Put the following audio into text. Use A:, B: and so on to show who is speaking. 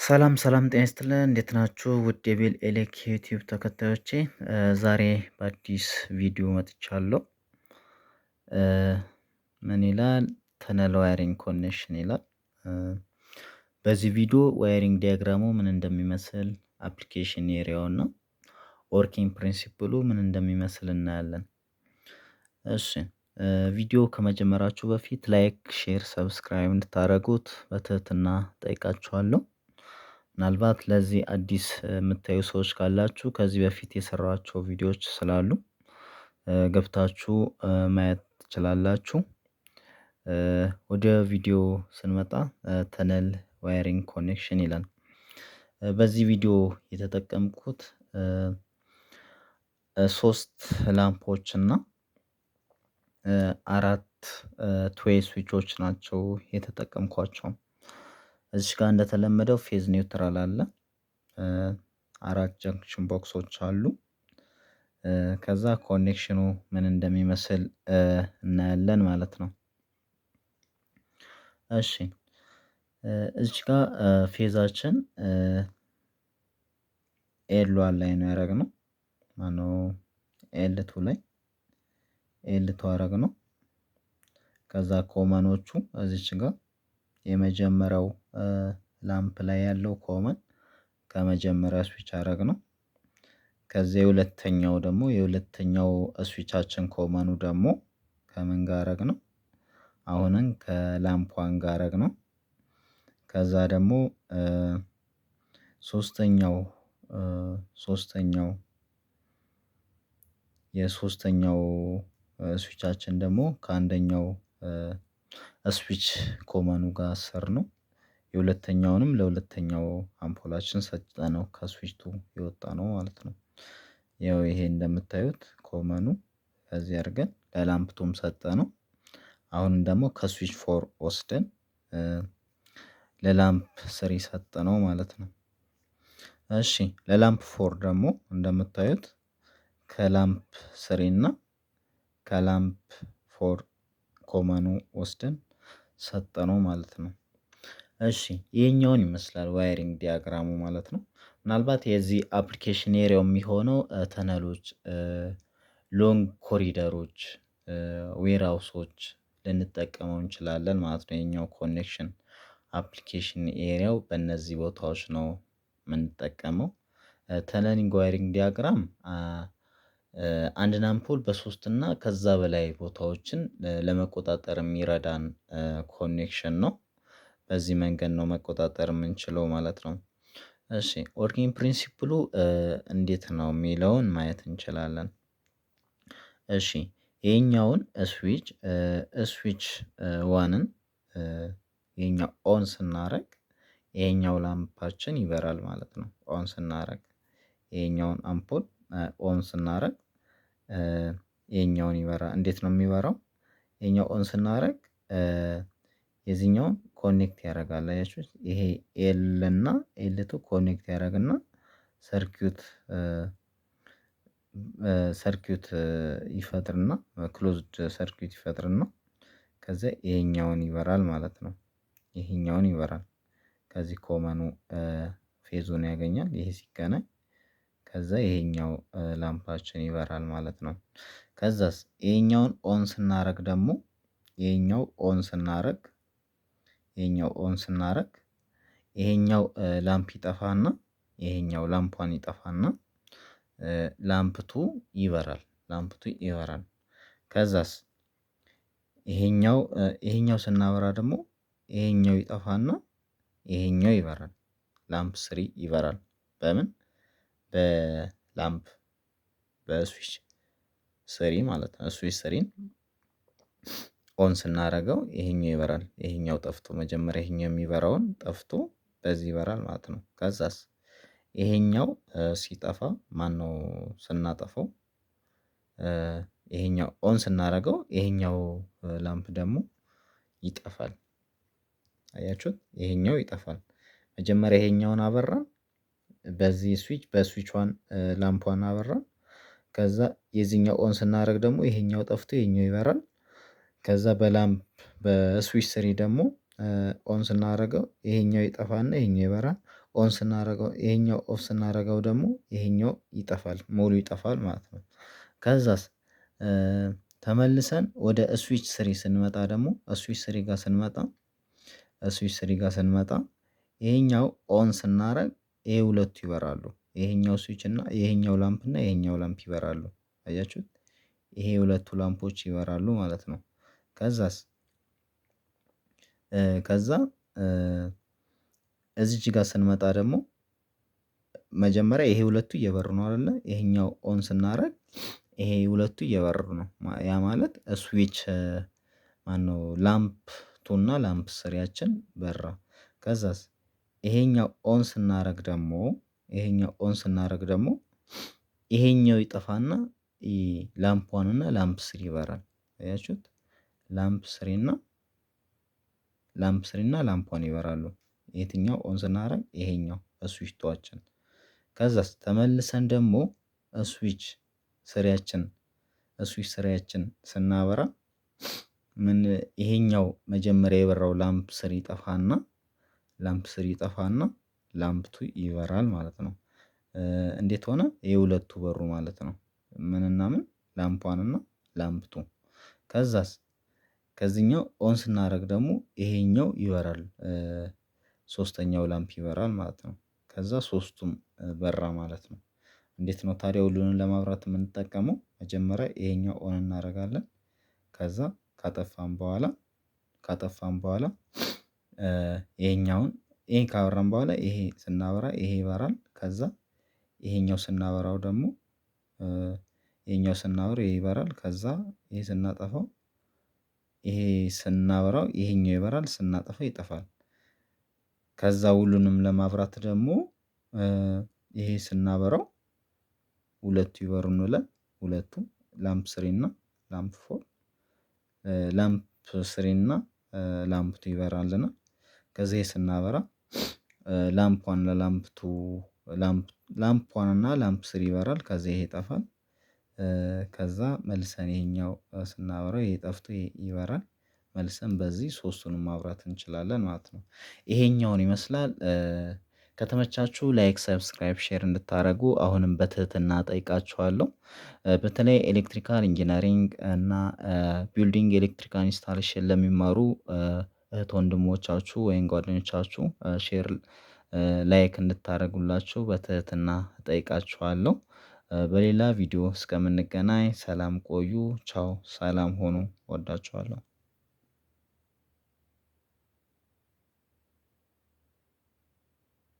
A: ሰላም ሰላም ጤና ይስጥልን እንዴት ናችሁ? ውድ የቤል ኤሌክ ዩቲዩብ ተከታዮቼ ዛሬ በአዲስ ቪዲዮ መጥቻለሁ። ምን ይላል? ተነል ዋየሪንግ ኮኔክሽን ይላል። በዚህ ቪዲዮ ዋየሪንግ ዲያግራሙ ምን እንደሚመስል አፕሊኬሽን ኤሪያው እና ወርኪንግ ፕሪንሲፕሉ ምን እንደሚመስል እናያለን። እሺ ቪዲዮ ከመጀመራችሁ በፊት ላይክ፣ ሼር፣ ሰብስክራይብ እንድታደርጉት በትህትና ጠይቃችኋለሁ። ምናልባት ለዚህ አዲስ የምታዩ ሰዎች ካላችሁ ከዚህ በፊት የሰራኋቸው ቪዲዮዎች ስላሉ ገብታችሁ ማየት ትችላላችሁ። ወደ ቪዲዮ ስንመጣ ተነል ዋየሪንግ ኮኔክሽን ይላል። በዚህ ቪዲዮ የተጠቀምኩት 3 ላምፖች እና 4 ትዌይ ስዊቾች ናቸው የተጠቀምኳቸው። እዚህ ጋር እንደተለመደው ፌዝ ኒውትራል አለ። 4 ጀንክሽን ቦክሶች አሉ። ከዛ ኮኔክሽኑ ምን እንደሚመስል እናያለን ማለት ነው። እሺ እዚህ ጋር ፌዛችን ኤል1 ላይ ነው ያደረግነው። ማነው ኤል2 ላይ ኤል2 አደረግነው። ከዛ ኮመኖቹ እዚች ጋር የመጀመሪያው ላምፕ ላይ ያለው ኮመን ከመጀመሪያ ስዊች አደረግነው። ከዚያ የሁለተኛው ስዊቻችን ኮመኑ ደግሞ ከምን ጋር አደረግነው? አሁንም ከላምፕዋን ጋር አደረግነው። ከዛ ደግሞ ሶስተኛው የሶስተኛው ስዊቻችን ደግሞ ከአንደኛው ስዊች ኮመኑ ጋር አሰርነው። የሁለተኛውንም ለሁለተኛው አምፖላችን ሰጠነው ከስዊችቱ የወጣነው ማለት ነው። ያው ይሄ እንደምታዩት ኮመኑ ከዚህ አድርገን ለላምፕቱም ሰጠነው። አሁን ደግሞ ከስዊች 4 ወስደን ለላምፕ 3 ሰጠነው ማለት ነው። እሺ ለላምፕ 4 ደግሞ እንደምታዩት ከላምፕ 3 እና ከላምፕ 4 ኮመኑ ወስደን ሰጠነው ማለት ነው። እሺ ይሄኛውን ይመስላል ዋየሪንግ ዲያግራሙ ማለት ነው። ምናልባት የዚህ አፕሊኬሽን ኤሪያው የሚሆነው ተነሎች፣ ሎንግ ኮሪደሮች፣ ዌርሃውሶች ልንጠቀመው እንችላለን ማለት ነው። የኛው ኮኔክሽን አፕሊኬሽን ኤሪያው በእነዚህ ቦታዎች ነው የምንጠቀመው። ተነሊንግ ዋየሪንግ ዲያግራም አንድን አምፖል በ3 እና ከዛ በላይ ቦታዎችን ለመቆጣጠር የሚረዳን ኮኔክሽን ነው። በዚህ መንገድ ነው መቆጣጠር የምንችለው ማለት ነው። እሺ ወርኪንግ ፕሪንሲፕሉ እንዴት ነው የሚለውን ማየት እንችላለን። እሺ ይሄኛውን ስዊች ዋንን ይሄኛው ኦን ስናረግ ይሄኛው ላምፓችን ይበራል ማለት ነው። ኦን ስናረግ ይሄኛውን አምፖል ኦን ስናረግ ይሄኛውን ይበራል። እንዴት ነው የሚበራው? ይሄኛው ኦን ስናረግ የዚህኛውን ኮኔክት ያደርጋል። አያችሁት? ይሄ ኤል እና ኤል2 ኮኔክት ያደርግና ሰርኪዩት ይፈጥርና ክሎዝድ ሰርኪዩት ይፈጥርና ከዛ ይሄኛውን ይበራል ማለት ነው። ይሄኛውን ይበራል። ከዚህ ኮመኑ ፌዙን ያገኛል። ይሄ ሲገናኝ ከዛ ይሄኛው ላምፓችን ይበራል ማለት ነው። ከዛስ ይሄኛውን ኦን ስናረግ ደግሞ ይሄኛው ኦን ስናረግ ይሄኛው ላምፕ ይጠፋና ይሄኛው ላምፓን ይጠፋና ላምፕቱ ይበራል። ከዛስ ይሄኛው ስናበራ ደግሞ ይሄኛው ይጠፋና ይሄኛው ይበራል። ላምፕ 3 ይበራል። በምን በስዊች 3 ማለት ነው። ስዊች 3ን ኦን ስናረገው ይሄኛው ይበራል። ይሄኛው ጠፍቶ መጀመሪያ ይሄኛው የሚበራውን ጠፍቶ በዚህ ይበራል ማለት ነው። ከዛስ ይሄኛው ሲጠፋ ማነው ስናጠፋው ይሄኛው ኦን ስናረገው ይሄኛው ላምፕ ደግሞ ይጠፋል። አያችሁት? ይሄኛው ይጠፋል። መጀመሪያ ይሄኛውን አበራን። በዚህ በስዊች ዋን ላምፓን አበራን። ከዛ የዚህኛው ኦን ስናደርግ ደግሞ ይሄኛው ጠፍቶ ይሄኛው ይበራል። ከዛ በስዊች 3 ደግሞ ኦን ስናደርገው ይሄኛው ይጠፋና ይሄኛው ይበራል። ኦን ስናደርገው ይሄኛው ኦፍ ስናደርገው ደግሞ ይሄኛው ይጠፋል ሙሉ ይጠፋል ማለት ነው። ከዛስ ተመልሰን ወደ ስዊች ስሪ ስንመጣ ደግሞ ስዊች ስሪ ጋር ስንመጣ ስዊች ስሪ ጋር ስንመጣ ይሄኛው ኦን ስናደርግ ይሄ ሁለቱ ይበራሉ። ይሄኛው ስዊች እና ይሄኛው ላምፕ እና ይሄኛው ላምፕ ይበራሉ። አያችሁት? ይሄ ሁለቱ ላምፖች ይበራሉ ማለት ነው። ከዛስ ከዛ እዚች ጋር ስንመጣ ደግሞ መጀመሪያ ይሄ ሁለቱ እየበሩ ነው አይደለ? ይሄኛው ኦን ስናደርግ ይሄ ሁለቱ እየበሩ ነው። ያ ማለት ስዊች ማነው ላምፕ ቱ እና ላምፕ ስሪያችን በራ። ከዛስ ይሄኛው ኦን ስናደርግ ደግሞ ይሄኛው ይጠፋና ላምፕ ዋን እና ላምፕ ስሪ ይበራል። አያችሁት? ላምፕ ስሪ እና ላምፕ ዋን ይበራሉ። የትኛው ኦን ስናደርግ ይሄኛው ስዊች ቱዋችን። ከዛስ ተመልሰን ደግሞ ስዊች ስሪያችን ስናበራ ምን ይሄኛው መጀመሪያ የበራው ላምፕ ስሪ ይጠፋና ላምፕ ቱ ይበራል ማለት ነው። እንዴት ሆነ? የሁለቱ በሩ ማለት ነው። ምንና ምን ላምፕ ዋን እና ላምፕ ቱ። ከዛስ ከዚህኛው ኦን ስናደርግ ደግሞ ይሄኛው ይበራል። ሶስተኛው ላምፕ ይበራል ማለት ነው። ከዛ ሶስቱም በራ ማለት ነው። እንዴት ነው ታዲያ ሁሉንም ለማብራት የምንጠቀመው? መጀመሪያ ይሄኛው ኦን እናደርጋለን። ከዛ ካጠፋን በኋላ ይሄኛውን ይሄን ካበራን በኋላ ይሄ ስናበራ ይሄ ይበራል። ከዛ ይሄኛው ስናበራው ደግሞ ይሄኛው ይበራል። ከዛ ይሄ ስናጠፋው ይሄ ስናበራው ይሄኛው ይበራል ስናጠፋው ይጠፋል። ከዛ ሁሉንም ለማብራት ደግሞ ይሄ ስናበራው ሁለቱ ይበሩ እንበለን ሁለቱ ላምፕ ስሪ እና ላምፕ ፎር ላምፕ ስሪ እና ላምፕ ቱ ይበራልናል። ከዛ ይሄ ስናበራ ላምፕ ዋን ለላምፕ ቱ ላምፕ ዋን እና ላምፕ ስሪ ይበራል። ከዛ ይሄ ይጠፋል። ከዛ መልሰን ይሄኛው ስናበራው ይሄ ጠፍቶ ይበራል። መልሰን በዚህ ሶስቱንም ማብራት እንችላለን ማለት ነው። ይሄኛውን ይመስላል። ከተመቻችሁ ላይክ ሰብስክራይብ ሼር እንድታደርጉ አሁንም በትህትና እጠይቃችኋለሁ። በተለይ ኤሌክትሪካል ኢንጂነሪንግ እና ቢልዲንግ ኤሌክትሪካል ኢንስታሌሽን ለሚማሩ እህት ወንድሞቻችሁ ወይም ጓደኞቻችሁ ሼር ላይክ እንድታደርጉላቸው በትህትና እጠይቃችኋለሁ። በሌላ ቪዲዮ እስከምንገናኝ ሰላም ቆዩ። ቻው ሰላም ሆኑ። እወዳችኋለሁ።